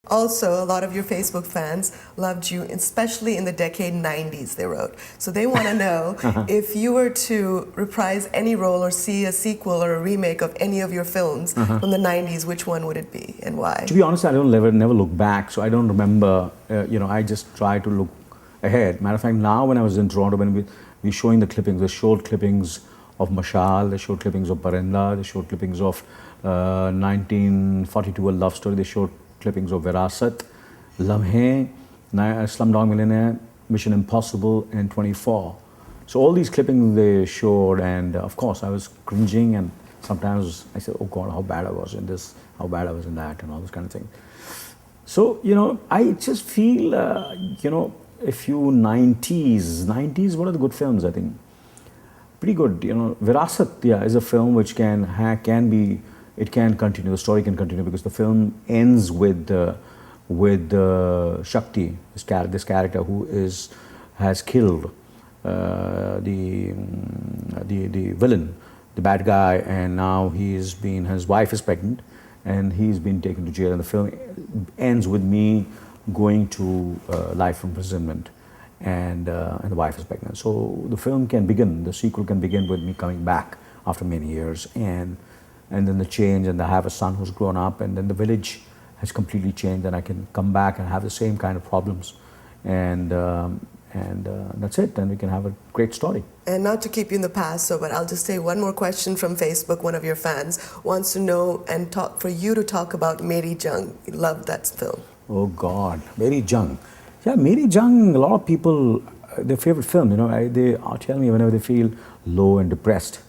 Also, a lot of your Facebook fans loved you, especially in the decade 90s, they wrote. So they want to know if you were to reprise any role or see a sequel or a remake of any of your films from the 90s, which one would it be and why? To be honest, I don't never look back, so I don't remember, I just try to look ahead. Matter of fact, now when I was in Toronto, when we showing the clippings, they showed clippings of Mashal, they showed clippings of Parinda, they showed clippings of 1942, A Love Story, they showed clippings of Virasat, Lamhe, Slumdog Millionaire, Mission Impossible, and 24. So all these clippings they showed, and of course I was cringing, and sometimes I said, oh God, how bad I was in this, how bad I was in that, and all this kind of thing. So, I just feel, a few 90s, what are the good films, I think? Pretty good, Virasat, is a film which can continue, the story can continue, because the film ends with Shakti, this character who has killed the villain, the bad guy, and now his wife is pregnant, and he's been taken to jail, and the film ends with me going to life imprisonment, and the wife is pregnant. So the film can begin, the sequel can begin with me coming back after many years, and then the change, and I have a son who's grown up, and then the village has completely changed, and I can come back and have the same kind of problems, and that's it, and we can have a great story. And not to keep you in the past, but I'll just say one more question from Facebook. One of your fans wants to know and for you to talk about Meri Jung. He loved that film. Oh God, Meri Jung. Yeah, Meri Jung, a lot of people, their favorite film, they tell me whenever they feel low and depressed.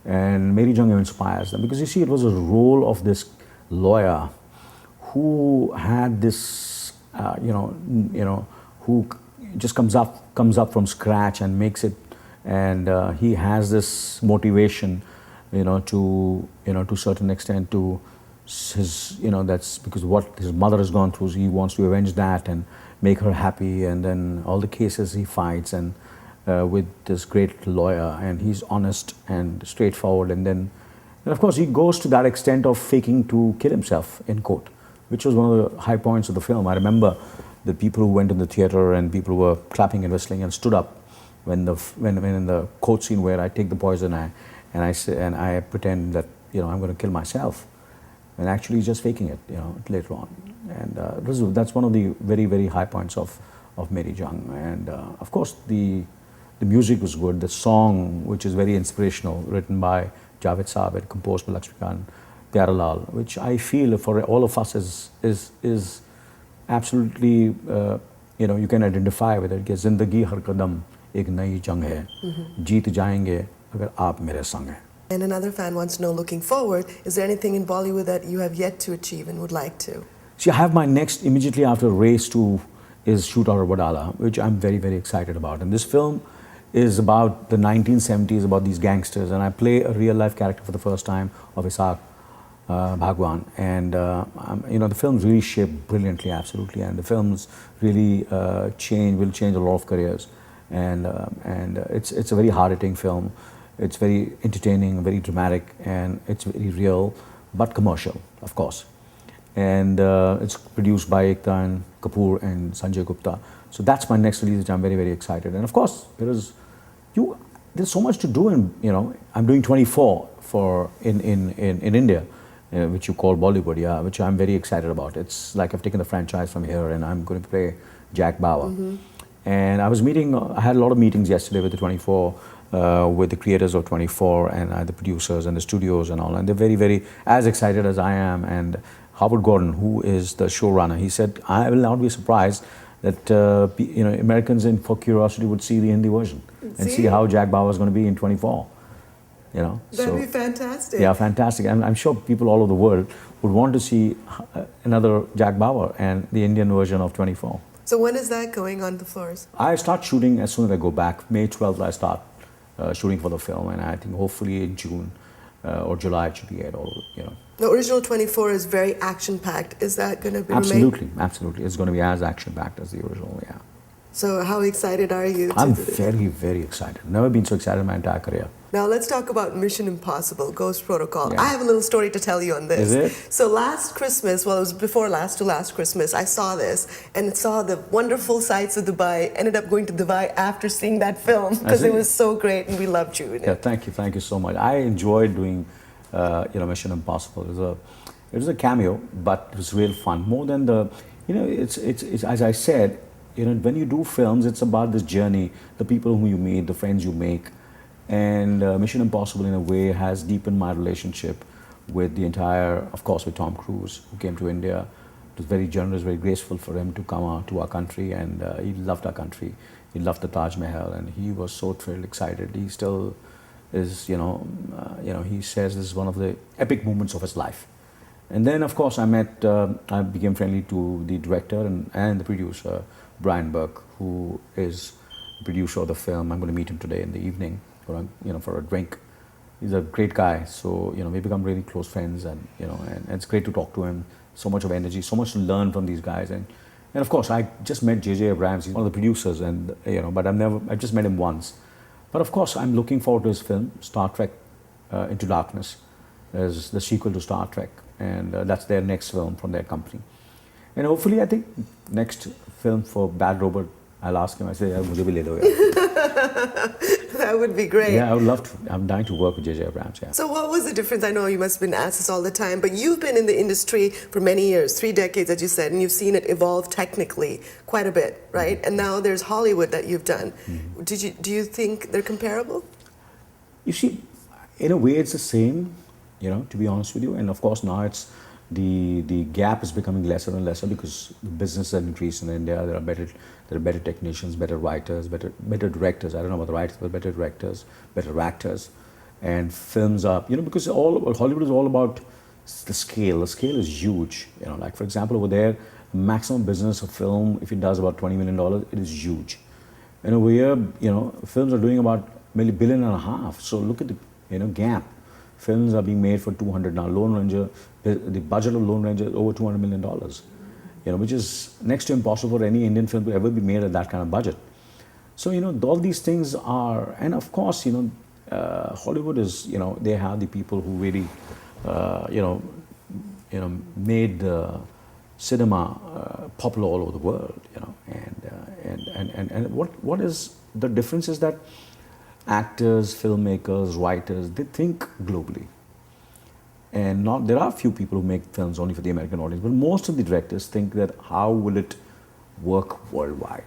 And Meri Jung inspires them, because you see, it was a role of this lawyer who had this, who just comes up from scratch and makes it, and he has this motivation, to a certain extent, to his, that's because what his mother has gone through, he wants to avenge that and make her happy, and then all the cases he fights, and with this great lawyer, and he's honest and straightforward, and then of course he goes to that extent of faking to kill himself in court, which was one of the high points of the film. I remember the people who went in the theater, and people who were clapping and whistling and stood up when in the court scene where I take the poison, and I pretend that I'm going to kill myself, and actually he's just faking it later on, and that's one of the very, very high points of Meri Jung. And of course the music was good. The song, which is very inspirational, written by Javed Saab and composed by Lakshmikant Pyarelal, which I feel for all of us is absolutely, you can identify with it. कि ज़िंदगी हर कदम एक नई जंग है, जीत जाएंगे अगर आप मेरे संग हैं. And another fan wants to know, looking forward, is there anything in Bollywood that you have yet to achieve and would like to? See, I have my next, immediately after Race 2, is Shoot Aur Badala, which I'm very, very excited about. And this film is about the 1970s, about these gangsters, and I play a real-life character for the first time of Isaac Bhagwan, and the film's really shaped brilliantly, absolutely, and the films really will change a lot of careers, and it's a very hard-hitting film. It's very entertaining, very dramatic, and it's very real, but commercial, of course. And it's produced by Anil Kapoor and Sanjay Gupta. So that's my next release, which I'm very, very excited. And of course, there's so much to do in, I'm doing 24 in India, which you call Bollywood, which I'm very excited about. It's like I've taken the franchise from here, and I'm going to play Jack Bauer. And I had a lot of meetings yesterday with the 24, with the creators of 24 and the producers and the studios and all, and they're very, very as excited as I am. And Howard Gordon, who is the showrunner, he said, I will not be surprised that Americans for curiosity would see the Hindi version and see how Jack Bauer is going to be in 24. That'd be fantastic. Yeah, fantastic. And I'm sure people all over the world would want to see another Jack Bauer and the Indian version of 24. So when is that going on the floors? I start shooting as soon as I go back. May 12th, I start shooting for the film, and I think hopefully in June or July it should be aired. The original 24 is very action-packed. Is that going to be Absolutely, absolutely. It's going to be as action-packed as the original, yeah. So how excited are you? I'm very, very excited. Never been so excited in my entire career. Now let's talk about Mission Impossible, Ghost Protocol. Yeah. I have a little story to tell you on this. Is it? So last Christmas, well, it was before last to last Christmas, I saw this and saw the wonderful sights of Dubai. Ended up going to Dubai after seeing that film because it was so great and we loved you in it. Yeah, thank you so much. I enjoyed doing, Mission Impossible. It was a cameo, but it was real fun. More than the, it's as I said, when you do films, it's about this journey, the people whom you meet, the friends you make. And Mission Impossible, in a way, has deepened my relationship with the entire, of course, with Tom Cruise, who came to India. It was very generous, very graceful for him to come out to our country, and he loved our country. He loved the Taj Mahal, and he was so thrilled, excited. He still is, he says this is one of the epic moments of his life. And then, of course, I became friendly to the director and the producer, Brian Burke, who is the producer of the film. I'm going to meet him today in the evening for a drink. He's a great guy, so we become really close friends, and it's great to talk to him. So much of energy, so much to learn from these guys, and of course I just met J.J. Abrams. He's one of the producers, and but I've just met him once. But of course I'm looking forward to his film, Star Trek Into Darkness, as the sequel to Star Trek, and that's their next film from their company. And hopefully I think next film for Bad Robot, I'll ask him. I say, "Mujhe bhi le do yaar." That would be great. Yeah, I would love to. I'm dying to work with J.J. Abrams, yeah. So what was the difference? I know you must have been asked this all the time, but you've been in the industry for many years, 3 decades, as you said, and you've seen it evolve technically quite a bit, right? And now there's Hollywood that you've done. Do you think they're comparable? You see, in a way it's the same, to be honest with you. And of course now it's the gap is becoming lesser and lesser because the business has increased in India. There are better technicians, better writers, better directors. I don't know about the writers, but better directors, better actors, and films are because Hollywood is all about the scale. The scale is huge. Like for example, over there, maximum business of film, if it does about $20 million, it is huge. And over here, films are doing about maybe $1.5 billion. So look at the gap. Films are being made for 200 now. Lone Ranger, the budget of Lone Ranger is over $200 million, which is next to impossible for any Indian film to ever be made at that kind of budget. So, all these things are, and of course, Hollywood is, they have the people who really, made cinema popular all over the world, and what is the difference is that actors, filmmakers, writers, they think globally. And there are few people who make films only for the American audience, but most of the directors think that how will it work worldwide.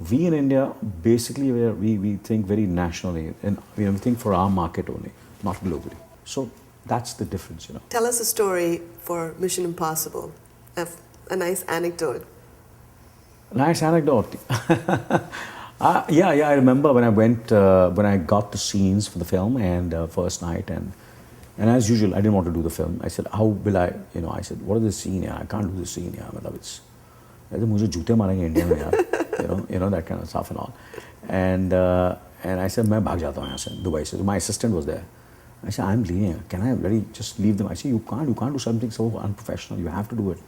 We in India, basically, we think very nationally, and we think for our market only, not globally. So that's the difference, Tell us a story for Mission Impossible, a nice anecdote. Nice anecdote. Yeah, I remember when I got the scenes for the film and first night, and as usual, I didn't want to do the film. I said, how will I, I said, what is the scene here? I can't do the scene here. It's, mujhe joote marenge India mein yaar, that kind of stuff and all. And I said, main bhag jata hu yahan se, Dubai se. So my assistant was there. I said, I'm leaving. Can I really just leave them? I said, you can't do something so unprofessional. You have to do it.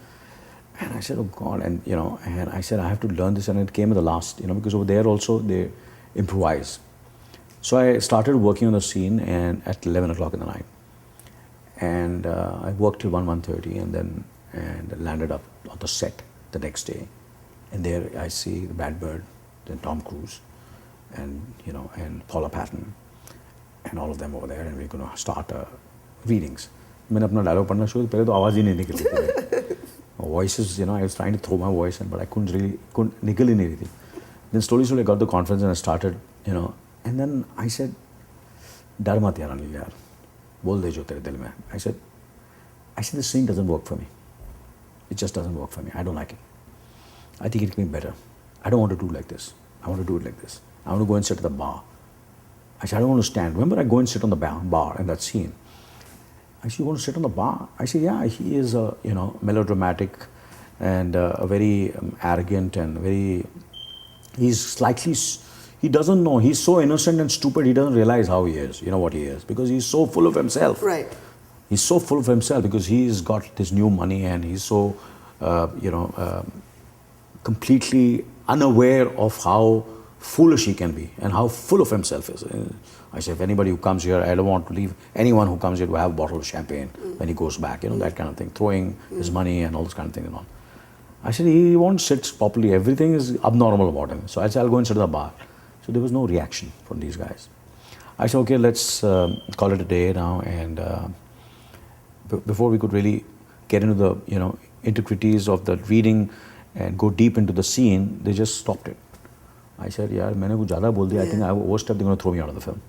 And I said, oh God, and and I said, I have to learn this, and it came at the last, because over there also they improvise. So I started working on the scene and at 11 o'clock in the night. And I worked till 1:30 and landed up on the set the next day. And there I see Brad Bird, then Tom Cruise, and and Paula Patton, and all of them over there, and we're going to start readings. मैंने अपना dialogue पढ़ना शुरू किया, पहले तो आवाज़ ही नहीं निकल रही थी. Voices, I was trying to throw my voice in, but I couldn't nikal hi nahi rahi thi. Then slowly I got the confidence and I started, and then I said, "Dar mat yaar Anil yaar, bol de jo tere dil mein." I said, this scene doesn't work for me. It just doesn't work for me. I don't like it. I think it can be better. I don't want to do it like this. I want to do it like this. I want to go and sit at the bar. I said, I don't want to stand. Remember, I go and sit on the bar in that scene. I said, you want to sit on the bar? I said, yeah, he is, melodramatic and very arrogant and he doesn't know. He's so innocent and stupid, he doesn't realize how he is, what he is, because he's so full of himself. Right. He's so full of himself because he's got this new money and he's so, completely unaware of how foolish he can be and how full of himself is. I say, if anybody who comes here, I don't want to leave anyone who comes here to have a bottle of champagne when he goes back, that kind of thing, throwing his money and all those kind of things and all. I said, he won't sit properly, everything is abnormal about him. So I said, I'll go and sit at the bar. So there was no reaction from these guys. I said, okay, let's call it a day now. And before we could really get into the, intricacies of the reading and go deep into the scene, they just stopped it. I said, yaar, maine kuch zyada bol diya. I think I overstepped, they're going to throw me out of the film.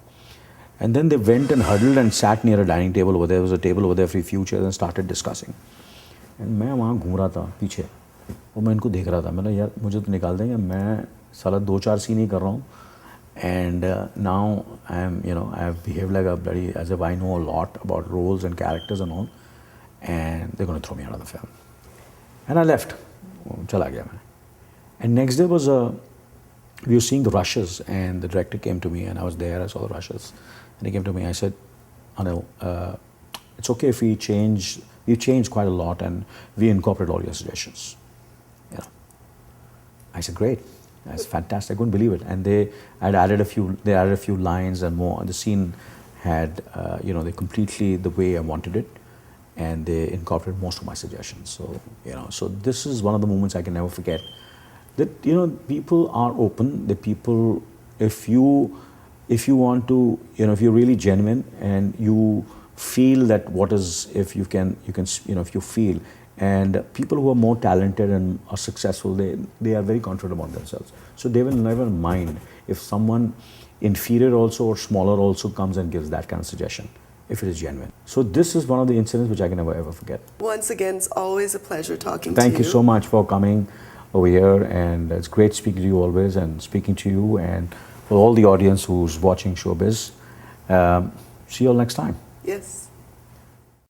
And then they went and huddled and sat near a dining table over there. There was a table over there for a few chairs and started discussing. And मैं वहाँ घूम रहा था पीछे और मैं इनको देख रहा था. मैंने यार मुझे तो निकाल देंगे, मैं साला 2-4 सीन ही कर रहा हूँ. And now I am, I have behaved like a bloody, as if I know a lot about roles and characters and all. And they're going to throw me out of the film. And I left. Chala gaya main. And next day was we were seeing the rushes, and the director came to me, and I was there. I saw the rushes, and he came to me. I said, Anil, it's okay if we change. We've changed quite a lot, and we incorporate all your suggestions. I said, great. That's fantastic. I couldn't believe it. And they had added a few lines and more. And the scene had, they completely the way I wanted it, and they incorporated most of my suggestions. So, so this is one of the moments I can never forget. That, people are open. The people, if you want to, if you're really genuine and you feel that if you feel, and people who are more talented and are successful, they are very confident about themselves. So they will never mind if someone inferior also or smaller also comes and gives that kind of suggestion, if it is genuine. So this is one of the incidents which I can never ever forget. Once again, it's always a pleasure talking to you. Thank you so much for coming over here, and it's great speaking to you always, and speaking to you, and for all the audience who's watching Showbiz. See you all next time. Yes.